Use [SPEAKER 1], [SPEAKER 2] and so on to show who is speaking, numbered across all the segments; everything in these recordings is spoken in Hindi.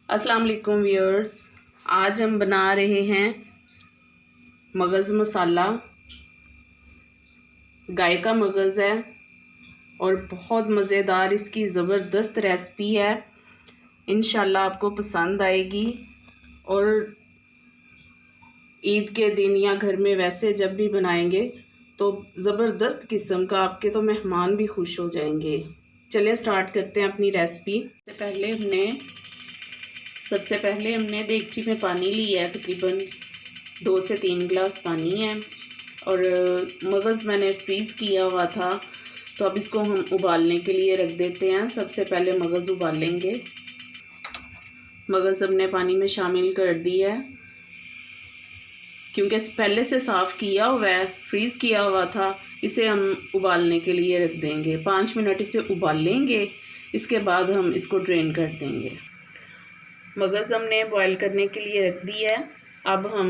[SPEAKER 1] अस्सलाम वालेकुम व्यूअर्स। आज हम बना रहे हैं मगज़ मसाला। गाय का मगज़ है और बहुत मज़ेदार इसकी ज़बरदस्त रेसिपी है। इंशाल्लाह आपको पसंद आएगी और ईद के दिन या घर में वैसे जब भी बनाएंगे तो ज़बरदस्त किस्म का आपके तो मेहमान भी खुश हो जाएंगे। चलिए स्टार्ट करते हैं अपनी रेसिपी। सबसे पहले हमने देगची में पानी लिया है, तकरीबन 2 से 3 गिलास पानी है। और मगज़ मैंने फ्रीज़ किया हुआ था, तो अब इसको हम उबालने के लिए रख देते हैं। सबसे पहले मगज़ उबालेंगे। मगज़ हमने पानी में शामिल कर दिया है, क्योंकि पहले से साफ़ किया हुआ है, फ्रीज़ किया हुआ था। इसे हम उबालने के लिए रख देंगे। 5 मिनट इसे उबाल लेंगे, इसके बाद हम इसको ड्रेन कर देंगे। मगज़ हमने बॉईल करने के लिए रख दी है। अब हम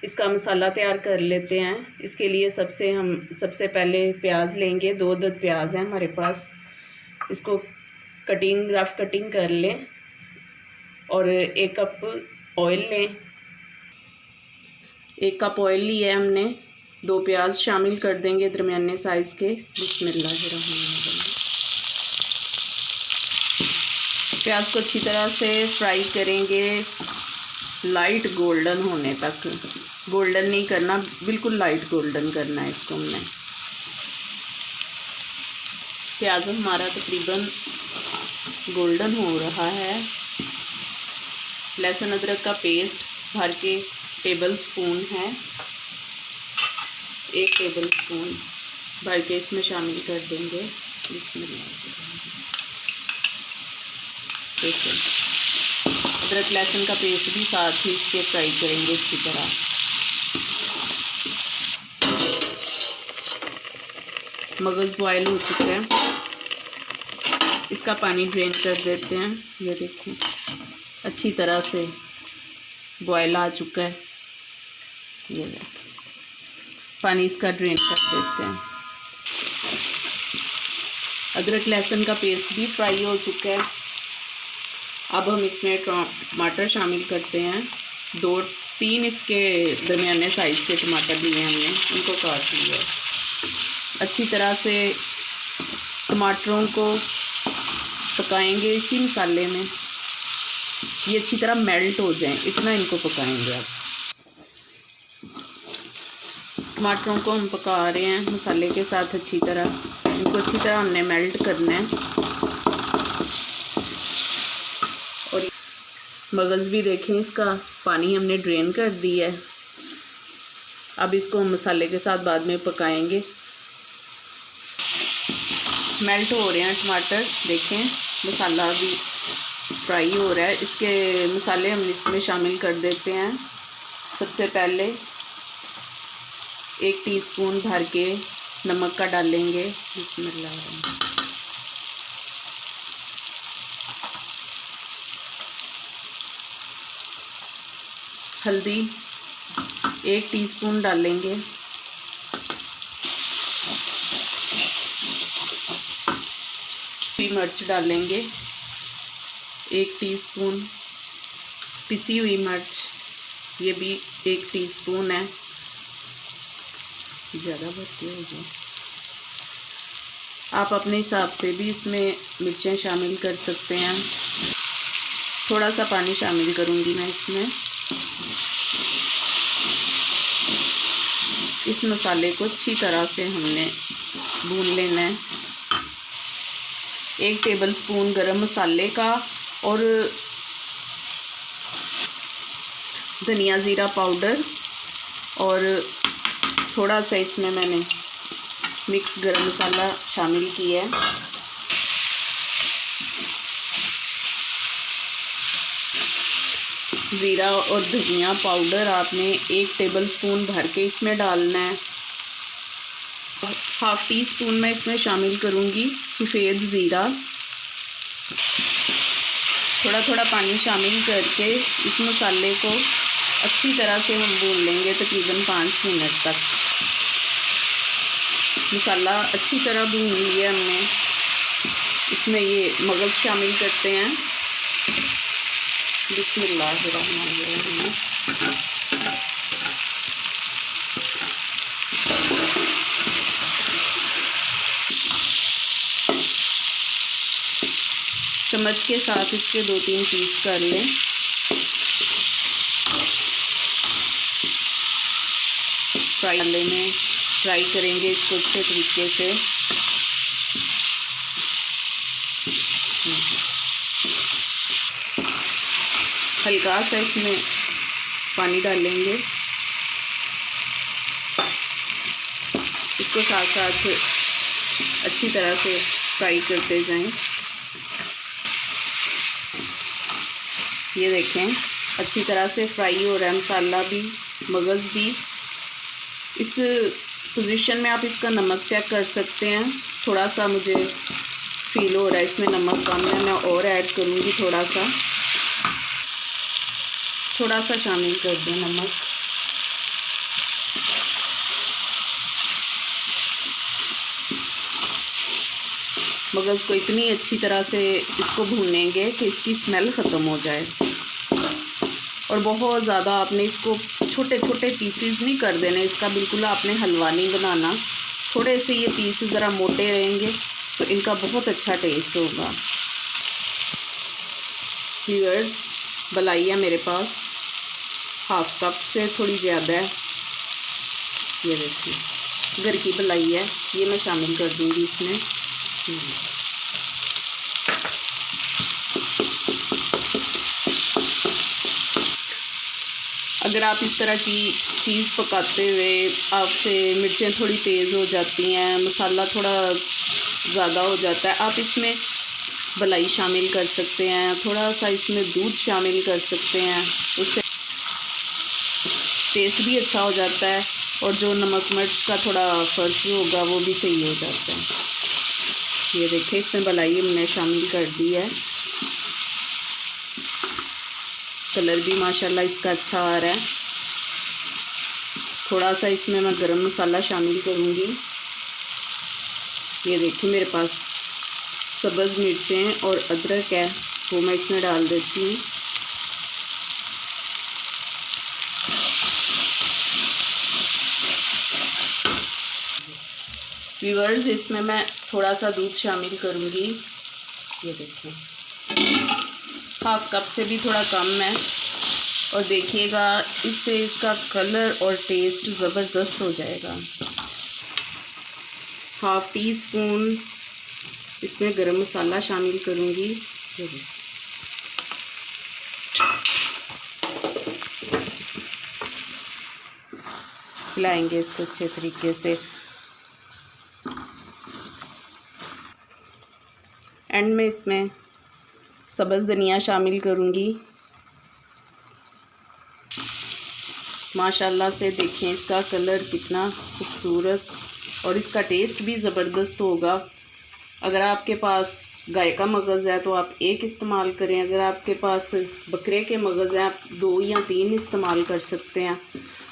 [SPEAKER 1] इसका मसाला तैयार कर लेते हैं। इसके लिए सबसे पहले प्याज लेंगे। 2 अदद प्याज हैं हमारे पास। इसको रफ कटिंग कर लें और 1 कप ऑयल लें। 1 कप ऑयल लिया है हमने। 2 प्याज शामिल कर देंगे दरमियाने साइज़ के। बिस्मिल्लाहिर्रहमानिर्रहीम। प्याज को अच्छी तरह से फ्राई करेंगे, लाइट गोल्डन होने तक। गोल्डन नहीं करना, बिल्कुल लाइट गोल्डन करना है इसको हमने। प्याज हमारा तकरीबन गोल्डन हो रहा है। लहसुन अदरक का पेस्ट भर के टेबल स्पून है, 1 टेबल स्पून भर के इसमें शामिल कर देंगे। बिस्मिल्लाह। अदरक लहसुन का पेस्ट भी साथ ही इसके फ्राई करेंगे अच्छी तरह। मगज़ बॉयल हो चुका है, इसका पानी ड्रेन कर देते हैं। ये देखें अच्छी तरह से बॉयल आ चुका है। ये देखें पानी इसका ड्रेन कर देते हैं। अदरक लहसुन का पेस्ट भी फ्राई हो चुका है। अब हम इसमें टमाटर शामिल करते हैं। 2-3 इसके दरमियाने साइज़ के टमाटर लिए हमने, उनको काट लिया। अच्छी तरह से टमाटरों को पकाएंगे इसी मसाले में। ये अच्छी तरह मेल्ट हो जाएं, इतना इनको पकाएंगे। अब टमाटरों को हम पका रहे हैं मसाले के साथ अच्छी तरह। इनको अच्छी तरह हमने मेल्ट करना है। और मगज़ भी देखें, इसका पानी हमने ड्रेन कर दिया है। अब इसको हम मसाले के साथ बाद में पकाएंगे। मेल्ट हो रहे हैं टमाटर, देखें मसाला भी फ्राई हो रहा है। इसके मसाले हम इसमें शामिल कर देते हैं। सबसे पहले 1 टीस्पून भर के नमक का डालेंगे। बिस्मिल्लाह। हल्दी 1 टीस्पून डालेंगे। मिर्च डालेंगे 1 टीस्पून। पिसी हुई मिर्च, ये भी 1 टीस्पून है। ज़्यादा भरती हो जाए, आप अपने हिसाब से भी इसमें मिर्चें शामिल कर सकते हैं। थोड़ा सा पानी शामिल करूँगी मैं इसमें। इस मसाले को अच्छी तरह से हमने भून लेना है। 1 टेबलस्पून गरम मसाले का और धनिया ज़ीरा पाउडर, और थोड़ा सा इसमें मैंने मिक्स गरम मसाला शामिल किया है। ज़ीरा और धनिया पाउडर आपने 1 टेबलस्पून भर के इसमें डालना है। 1/2 टीस्पून मैं इसमें शामिल करूँगी सफ़ेद ज़ीरा। थोड़ा थोड़ा पानी शामिल करके इस मसाले को अच्छी तरह से हम भून लेंगे तकरीबन 5 मिनट तक। मसाला अच्छी तरह भून लिया हमने। इसमें ये मगज़ शामिल करते हैं। बिस्मिल्लाहिर्रहमानिर्रहीम। चम्मच के साथ इसके 2-3 पीस कर लें। फ्राई करेंगे इसको अच्छे तरीके से। हल्का सा इसमें पानी डालेंगे, इसको साथ साथ अच्छी तरह से फ्राई करते जाएं। ये देखें अच्छी तरह से फ्राई हो रहा है मसाला भी, मगज़ भी। इस पोजीशन में आप इसका नमक चेक कर सकते हैं। थोड़ा सा मुझे फील हो रहा है इसमें नमक कम है, मैं और ऐड करूँगी थोड़ा सा शामिल कर दें नमक। मगज़ को इतनी अच्छी तरह से इसको भूनेंगे कि इसकी स्मेल ख़त्म हो जाए। और बहुत ज़्यादा आपने इसको छोटे छोटे पीसेस नहीं कर देने इसका, बिल्कुल आपने हलवा नहीं बनाना। थोड़े से ये पीस ज़रा मोटे रहेंगे तो इनका बहुत अच्छा टेस्ट होगा। व्यूअर्स, बलाइया मेरे पास हाफ कप से थोड़ी ज़्यादा है। ये देखिए घर की बलाई है, ये मैं शामिल कर दूँगी इसमें। अगर आप इस तरह की चीज़ पकाते हुए आपसे मिर्चें थोड़ी तेज़ हो जाती हैं, मसाला थोड़ा ज़्यादा हो जाता है, आप इसमें बलाई शामिल कर सकते हैं, थोड़ा सा इसमें दूध शामिल कर सकते हैं, उससे टेस्ट भी अच्छा हो जाता है और जो नमक मिर्च का थोड़ा फ़र्क होगा वो भी सही हो जाता है। ये देखिए इसमें बलाई हमने शामिल कर दी है। कलर भी माशाल्लाह इसका अच्छा आ रहा है। थोड़ा सा इसमें मैं गरम मसाला शामिल करूँगी। ये देखिए मेरे पास सब्ज़ मिर्चें और अदरक है, वो मैं इसमें डाल देती हूँ। व्यूअर्स, इसमें मैं थोड़ा सा दूध शामिल करूँगी। ये देखिए हाफ कप से भी थोड़ा कम है। और देखिएगा इससे इसका कलर और टेस्ट ज़बरदस्त हो जाएगा। हाफ टी स्पून इसमें गरम मसाला शामिल करूँगी। हिलाएंगे इसको अच्छे तरीके से। एंड में इसमें सब्ज़ धनिया शामिल करूँगी। माशाल्लाह से देखें इसका कलर कितना खूबसूरत और इसका टेस्ट भी ज़बरदस्त होगा। अगर आपके पास गाय का मगज़ है तो आप 1 इस्तेमाल करें, अगर आपके पास बकरे के मगज़ हैं आप 2 या 3 इस्तेमाल कर सकते हैं।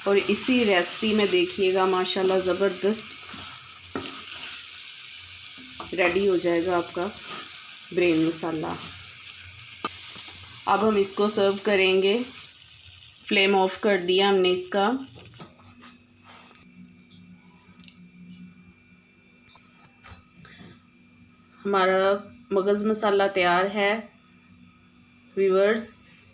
[SPEAKER 1] और इसी रेसिपी में देखिएगा माशाल्लाह ज़बरदस्त रेडी हो जाएगा आपका ब्रेन मसाला। अब हम इसको सर्व करेंगे। फ्लेम ऑफ कर दिया हमने इसका। हमारा मगज़ मसाला तैयार है। व्यूअर्स,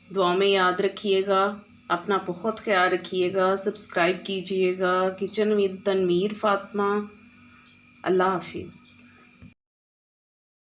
[SPEAKER 1] दुआ में याद रखिएगा, अपना बहुत ख्याल रखिएगा, सब्सक्राइब कीजिएगा। Kitchen with Tanveer Fatima. अल्लाह हाफिज़।